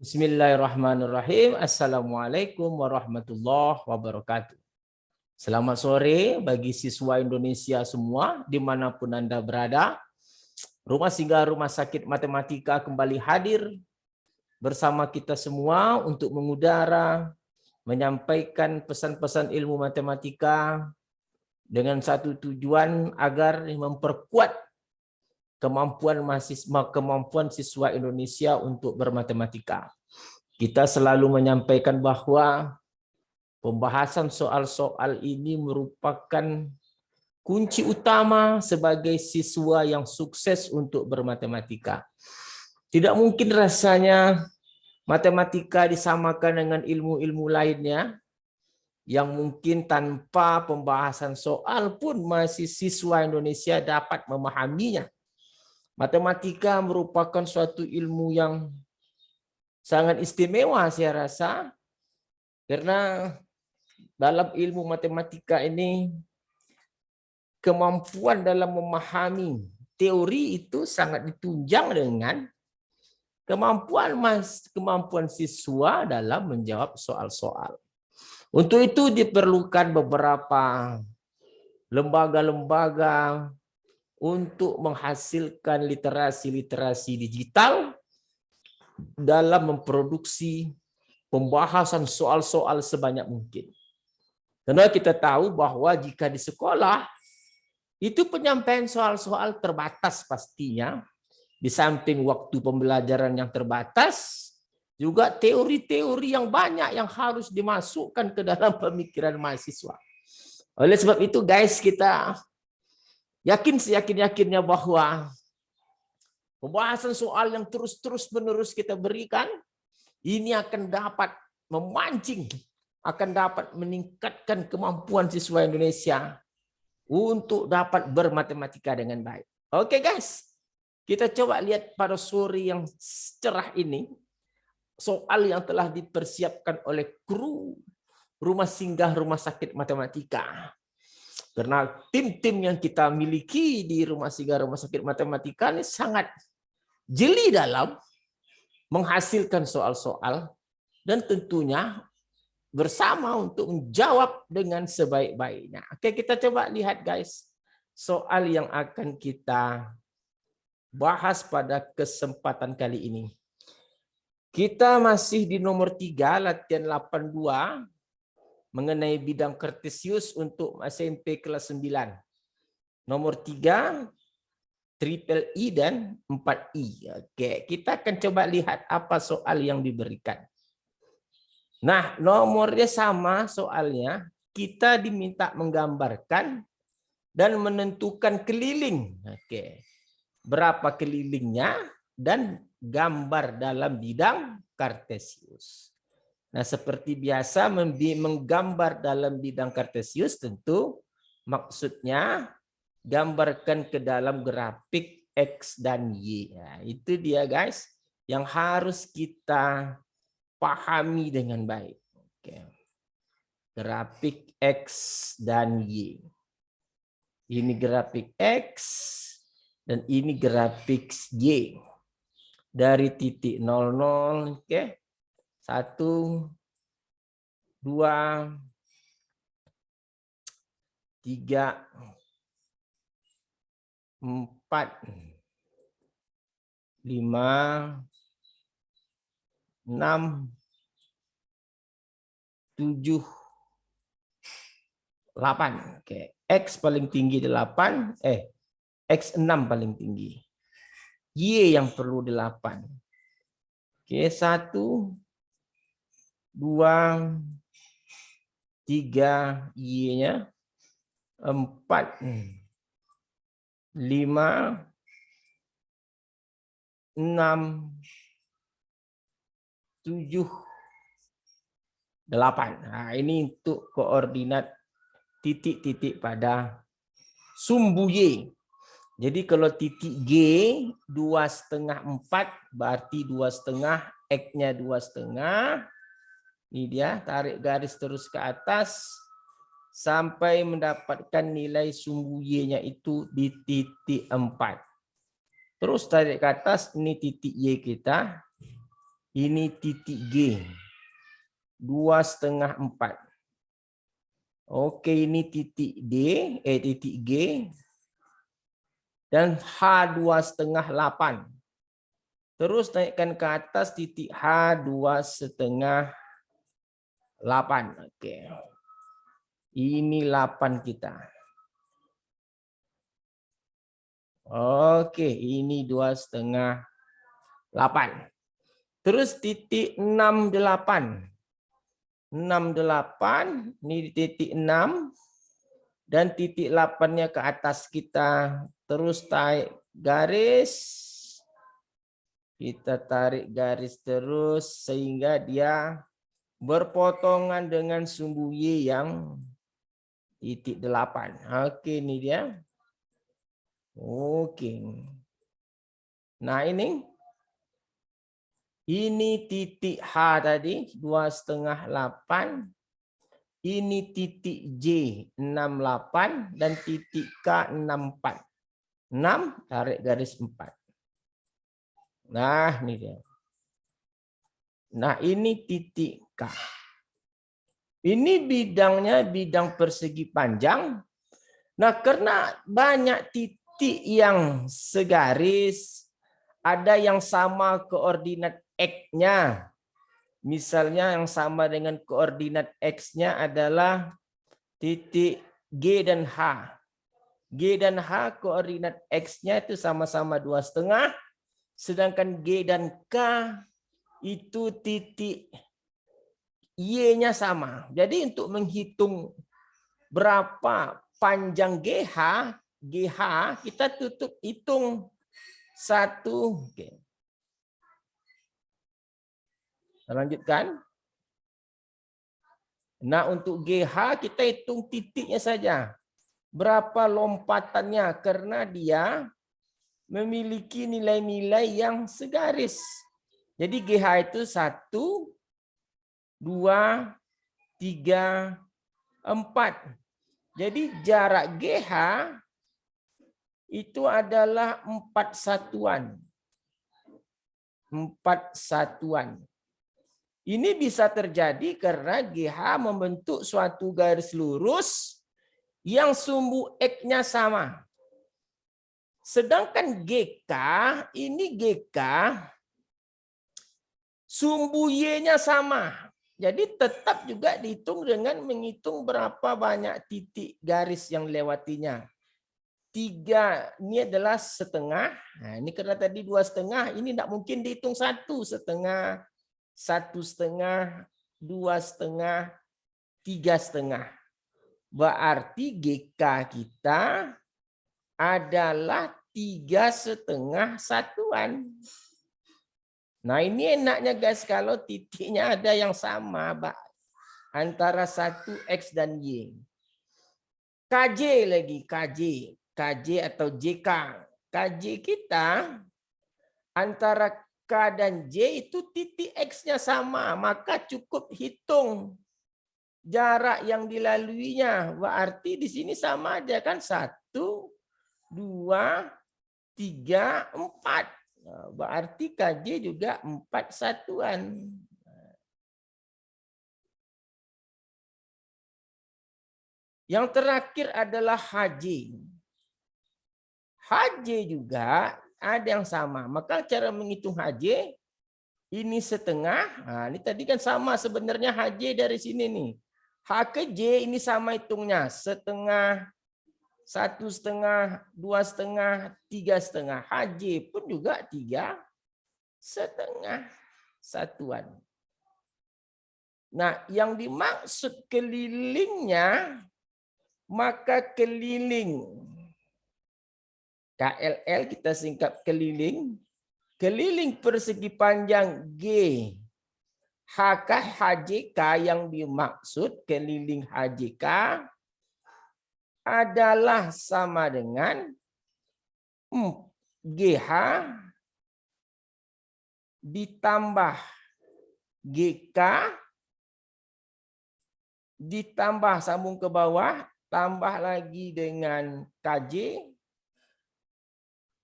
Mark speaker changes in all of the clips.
Speaker 1: Bismillahirrahmanirrahim. Assalamualaikum warahmatullahi wabarakatuh. Selamat sore bagi siswa Indonesia semua dimanapun Anda berada. Rumah Singgah Rumah Sakit Matematika kembali hadir bersama kita semua untuk mengudara, menyampaikan pesan-pesan ilmu matematika dengan satu tujuan agar memperkuat kemampuan siswa Indonesia untuk bermatematika. Kita selalu menyampaikan bahwa pembahasan soal-soal ini merupakan kunci utama sebagai siswa yang sukses untuk bermatematika. Tidak mungkin rasanya matematika disamakan dengan ilmu-ilmu lainnya yang mungkin tanpa pembahasan soal pun masih siswa Indonesia dapat memahaminya. Matematika merupakan suatu ilmu yang sangat istimewa saya rasa, karena dalam ilmu matematika ini kemampuan dalam memahami teori itu sangat ditunjang dengan kemampuan siswa dalam menjawab soal-soal. Untuk itu diperlukan beberapa lembaga-lembaga untuk menghasilkan literasi digital dalam memproduksi pembahasan soal-soal sebanyak mungkin. Karena kita tahu bahwa jika di sekolah, itu penyampaian soal-soal terbatas pastinya. Di samping waktu pembelajaran yang terbatas, juga teori-teori yang banyak yang harus dimasukkan ke dalam pemikiran mahasiswa. Oleh sebab itu guys, kita seyakin-yakinnya bahwa pembahasan soal yang terus-menerus kita berikan, ini akan dapat memancing, akan dapat meningkatkan kemampuan siswa Indonesia untuk dapat bermatematika dengan baik. Oke guys, kita coba lihat pada sore yang cerah ini, soal yang telah dipersiapkan oleh kru Rumah Singgah Rumah Sakit Matematika. Karena tim-tim yang kita miliki di Rumah Singgah Rumah Sakit Matematika ini sangat jeli dalam menghasilkan soal-soal dan tentunya bersama untuk menjawab dengan sebaik-baiknya. Oke, kita coba lihat guys soal yang akan kita bahas pada kesempatan kali ini. Kita masih di nomor 3 latihan 82 mengenai bidang kartesius untuk SMP kelas 9. Nomor 3 triple I dan 4I. Oke, kita akan coba lihat apa soal yang diberikan. Nah, nomornya sama soalnya. Kita diminta menggambarkan dan menentukan keliling. Oke. Berapa kelilingnya dan gambar dalam bidang kartesius. Nah, seperti biasa menggambar dalam bidang kartesius tentu maksudnya gambarkan ke dalam grafik X dan Y. Nah, itu dia guys yang harus kita pahami dengan baik. Oke. Grafik X dan Y. Ini grafik X dan ini grafik Y. Dari titik 00, oke. 1, 2, 3, 4, 5, 6, 7, 8. Oke, X paling tinggi 8, X 6 paling tinggi. Y yang perlu 8. Oke, 1, 2, 3, Y-nya 4, 5, 6, 7, 8. Nah, ini untuk koordinat titik-titik pada sumbu Y. Jadi kalau titik G 2,5 4 berarti 2,5, X-nya 2,5. Ini dia, tarik garis terus ke atas sampai mendapatkan nilai sumbu Y-nya itu di titik 4. Terus tarik ke atas, ini titik Y kita. Ini titik G. 2,5 4. Oke, ini titik D, titik G. Dan H 2,5 8. Terus naikkan ke atas titik H 2,5 8. Oke. Ini 8 kita. Oke, ini 2,5 8. Terus titik 6 8. 6 8, ini titik 6 dan titik 8-nya ke atas kita. Terus tarik garis. Kita tarik garis terus sehingga dia berpotongan dengan sumbu Y yang titik 8. Oke, ini dia. Oke. Nah, ini titik H tadi 2,5 8. Ini titik J 68 dan titik K 64. 6 tarik garis 4. Nah, ini dia. Nah, ini titik K. Ini bidangnya bidang persegi panjang. Nah, karena banyak titik yang segaris, ada yang sama koordinat X-nya. Misalnya yang sama dengan koordinat X-nya adalah titik G dan H. G dan H koordinat X-nya itu sama-sama 2,5. Sedangkan G dan K itu titik Y-nya sama. Jadi untuk menghitung berapa panjang GH kita hitung 1. Oke. Lanjutkan. Nah, untuk GH kita hitung titiknya saja. Berapa lompatannya karena dia memiliki nilai-nilai yang segaris. Jadi GH itu 1, 2, 3, 4. Jadi jarak GH itu adalah 4 satuan. 4 satuan. Ini bisa terjadi karena GH membentuk suatu garis lurus yang sumbu X-nya sama. Sedangkan GK, ini GK, sumbu Y-nya sama. Jadi tetap juga dihitung dengan menghitung berapa banyak titik garis yang lewatinya. 3 ini adalah setengah. Nah, ini karena tadi 2,5, ini tidak mungkin dihitung 1,5, 1,5, 2,5, 3,5. Berarti GK kita adalah 3,5 satuan. Nah, ini enaknya guys kalau titiknya ada yang sama, Pak, antara 1X dan Y. KJ lagi, KJ atau JK. KJ kita antara K dan J itu titik X-nya sama, maka cukup hitung jarak yang dilaluinya. Berarti di sini sama aja kan, 1, 2, 3, 4. Nah, berarti KJ juga 4 satuan. Yang terakhir adalah HJ. HJ juga ada yang sama. Maka cara menghitung HJ, ini setengah. Nah, ini tadi kan sama sebenarnya HJ dari sini nih. H ke J ini sama hitungnya. Setengah, 1,5, 2,5, 3,5. HJ pun juga 3,5 satuan. Nah, yang dimaksud kelilingnya, maka keliling. KLL kita singkat keliling. Keliling persegi panjang G. HK HJK yang dimaksud keliling HJK adalah sama dengan GH ditambah GK ditambah sambung ke bawah, tambah lagi dengan KJ,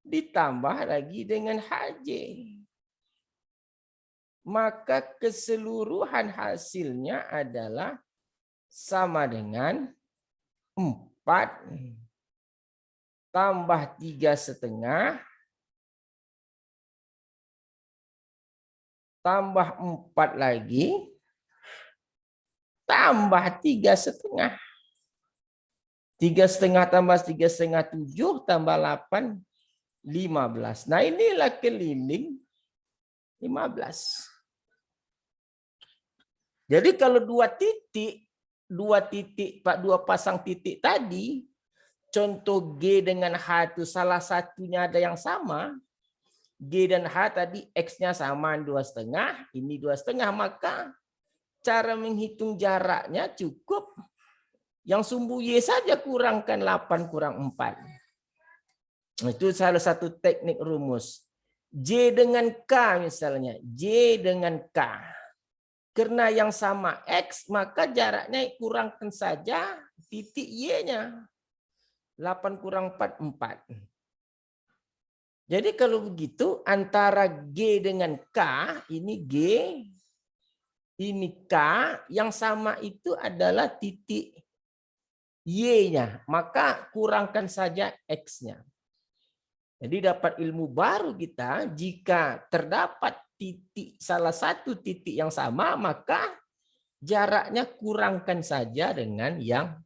Speaker 1: ditambah lagi dengan HJ. maka keseluruhan hasilnya adalah sama dengan 4 tambah 3,5 tambah 4 lagi tambah 3,5. 3,5 tambah 3,5 7 tambah 8 15. Nah, inilah keliling 15. Jadi kalau dua pasang titik tadi, contoh G dengan H itu salah satunya ada yang sama, G dan H tadi X-nya sama 2,5, ini 2,5, maka cara menghitung jaraknya cukup yang sumbu Y saja kurangkan 8 kurang 4. Itu salah satu teknik rumus. J dengan K misalnya, J dengan K. Karena yang sama X, maka jaraknya kurangkan saja titik Y-nya. 8 kurang 4, 4. Jadi kalau begitu, antara G dengan K, ini G, ini K, yang sama itu adalah titik Y-nya. Maka kurangkan saja X-nya. Jadi dapat ilmu baru kita, jika terdapat salah satu titik yang sama, maka jaraknya kurangkan saja dengan yang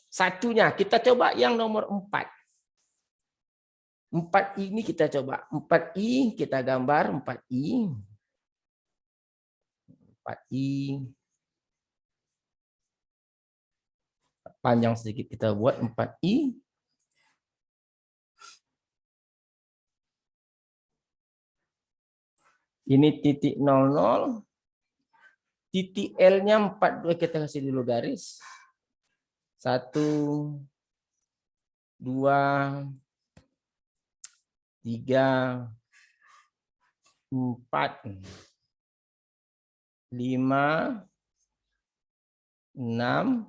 Speaker 1: satunya. Kita coba yang nomor 4. 4 ini kita coba. 4I kita gambar 4I. 4I. Panjang sedikit kita buat 4I. Ini titik 00. Titik L-nya 42 kita kasih dulu garis. 1, 2, 3, 4, 5, 6,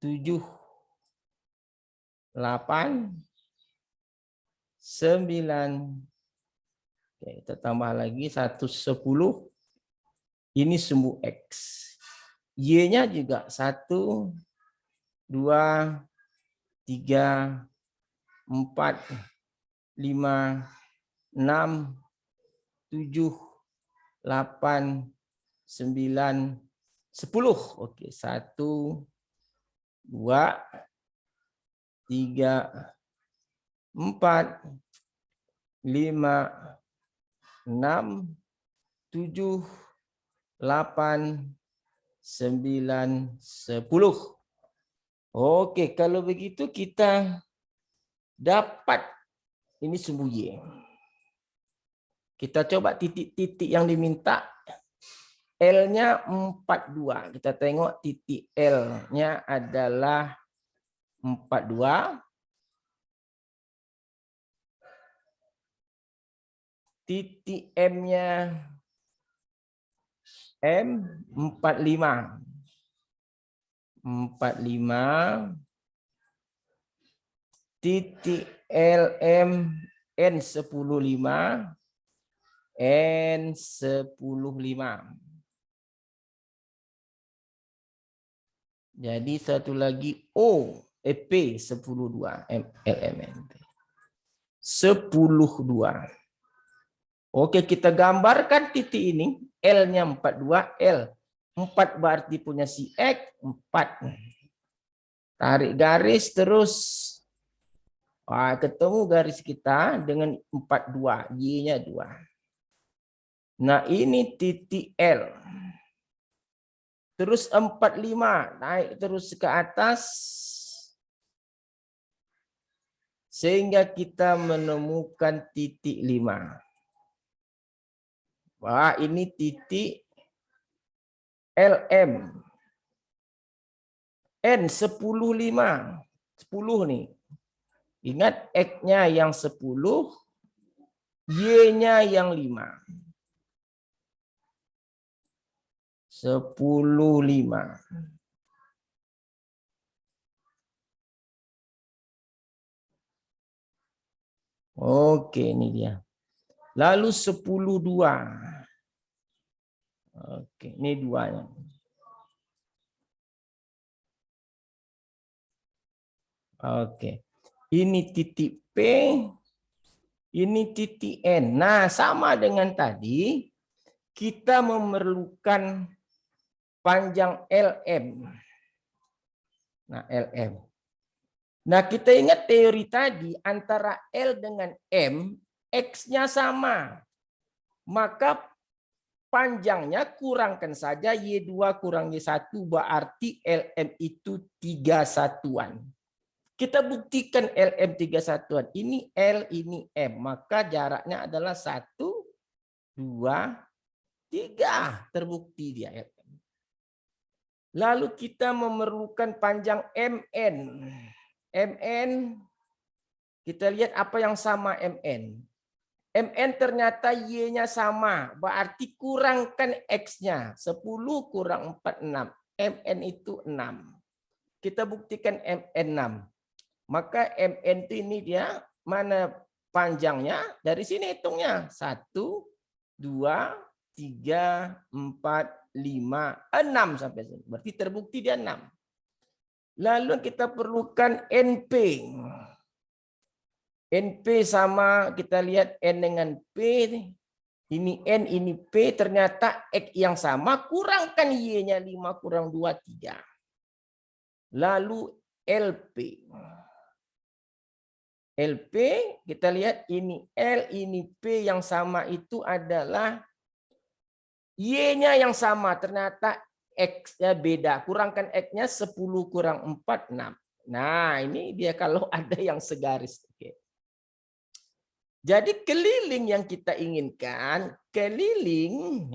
Speaker 1: 7, 8, 9. Oke, kita tambah lagi 1, 10. Ini sumbu X. Y-nya juga 1, 2, 3, 4, 5, 6, 7, 8, 9, 10. Oke, 1, 2, 3, 4, 5, 6, 7, 8, 9, 10. Oke, kalau begitu kita dapat ini sumbu Y. Kita coba titik-titik yang diminta. L-nya 42. Kita tengok titik L-nya adalah 42. Titik M-nya M45. 45. Titik LM N105. N105. Jadi satu lagi O, P102 LMNT. 102. Oke, kita gambarkan titik ini. L-nya 42, L. 4 berarti punya si X, 4. Tarik garis terus. Wah, ketemu garis kita dengan 42, Y-nya 2. Nah, ini titik L. Terus 45, naik terus ke atas. Sehingga kita menemukan titik 5. Wah, ini titik LM. N105. 10 nih. Ingat X-nya yang 10, Y-nya yang 5. 10,5. Oke, ini dia. Lalu 10,2. Oke, ini duanya. Oke. Ini titik P, ini titik N. Nah, sama dengan tadi, kita memerlukan panjang LM. Nah, LM. Nah, kita ingat teori tadi, antara L dengan M, X-nya sama. Maka panjangnya kurangkan saja Y2 kurang Y1, berarti LM itu 3 satuan. Kita buktikan LM 3 satuan. Ini L, ini M. Maka jaraknya adalah 1, 2, 3. Terbukti dia LM. Lalu kita memerlukan panjang MN. MN, kita lihat apa yang sama MN. MN ternyata Y-nya sama, berarti kurangkan X-nya. 10 kurang 4, 6. MN itu 6. Kita buktikan MN 6. Maka MN itu ini dia, mana panjangnya? Dari sini hitungnya. 1, 2, 3, 4, 5, 6 sampai sini. Berarti terbukti dia 6. Lalu kita perlukan NP. NP sama, kita lihat N dengan P. Ini N, ini P. Ternyata X yang sama, kurangkan Y-nya 5 kurang 2, 3. Lalu LP. LP, kita lihat ini L, ini P yang sama itu adalah Y-nya yang sama. Ternyata X-nya beda. Kurangkan X-nya 10 kurang 4, 6. Nah, ini dia kalau ada yang segaris. Oke. Jadi keliling yang kita inginkan, keliling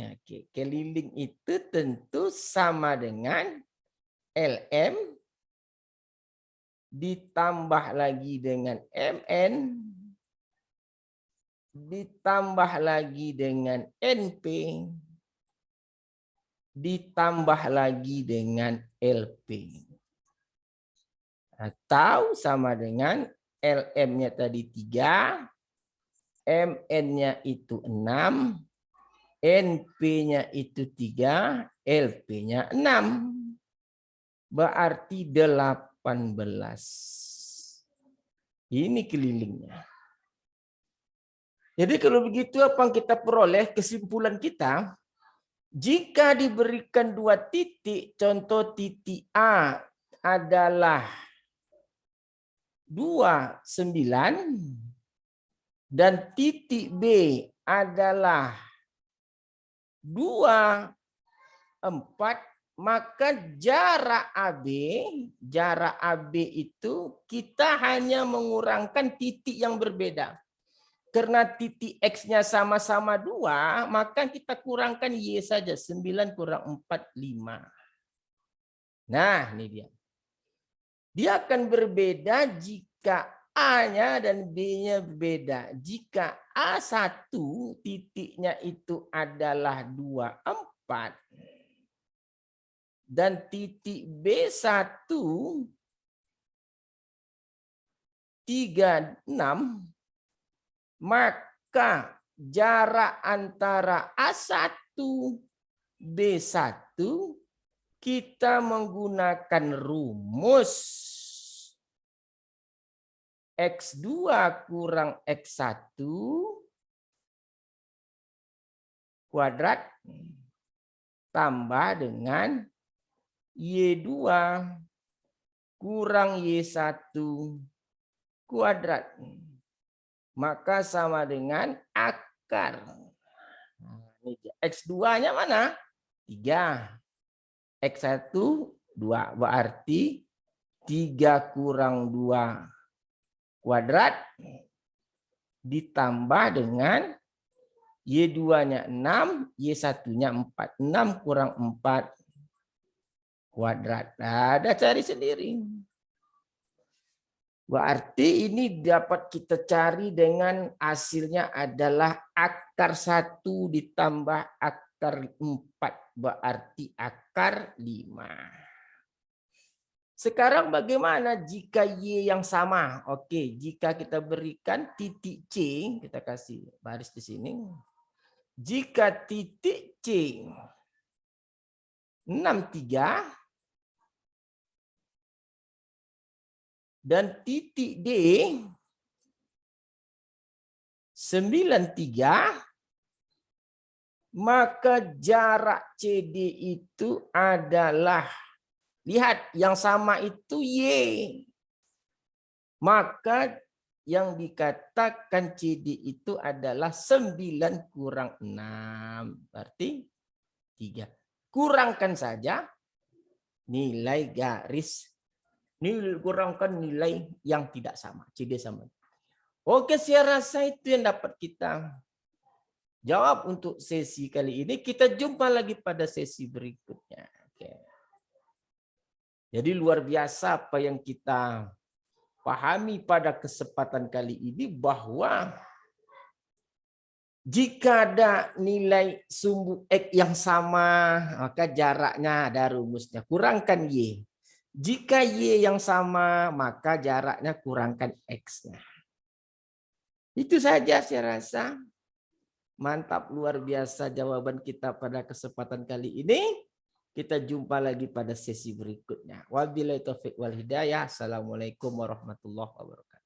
Speaker 1: itu tentu sama dengan LM ditambah lagi dengan MN ditambah lagi dengan NP ditambah lagi dengan LP. Atau sama dengan LM-nya tadi 3, MN-nya itu 6, NP-nya itu 3, LP-nya 6. Berarti 18. Ini kelilingnya. Jadi kalau begitu apa yang kita peroleh? Kesimpulan kita, jika diberikan 2 titik, contoh titik A adalah 2, 9, dan titik B adalah 2, 4, maka jarak AB itu kita hanya mengurangkan titik yang berbeda. Karena titik X-nya sama-sama 2, maka kita kurangkan Y saja. 9 kurang 4, 5. Nah, ini dia. Dia akan berbeda jika A-nya dan B-nya berbeda. Jika A1 titiknya itu adalah 2, 4. Dan titik B1 3, 6. Maka jarak antara A1, B1 kita menggunakan rumus X2 kurang X1 kuadrat tambah dengan Y2 kurang Y1 kuadrat. Maka sama dengan akar. X2-nya mana? 3. X1, 2. Berarti 3 kurang 2 kuadrat ditambah dengan Y2-nya 6, Y1-nya 4. 6 kurang 4 kuadrat. Nah, ada cari sendiri. Berarti ini dapat kita cari dengan hasilnya adalah akar 1 ditambah akar 4. Berarti akar 5. Sekarang bagaimana jika Y yang sama? Oke, jika kita berikan titik C, kita kasih baris di sini. Jika titik C 63 dan titik D 93, maka jarak CD itu adalah, lihat yang sama itu Y. Maka yang dikatakan CD itu adalah 9 kurang 6. Berarti 3. Kurangkan saja nilai garis. Kurangkan nilai yang tidak sama. CD sama. Oke, saya rasa itu yang dapat kita jawab untuk sesi kali ini. Kita jumpa lagi pada sesi berikutnya. Oke. Jadi luar biasa apa yang kita pahami pada kesempatan kali ini, bahwa jika ada nilai sumbu X yang sama, maka jaraknya ada rumusnya. Kurangkan Y. Jika Y yang sama, maka jaraknya kurangkan X-nya. Itu saja saya rasa. Mantap, luar biasa jawaban kita pada kesempatan kali ini. Kita jumpa lagi pada sesi berikutnya. Wabillahi taufiq wal hidayah. Assalamualaikum warahmatullahi wabarakatuh.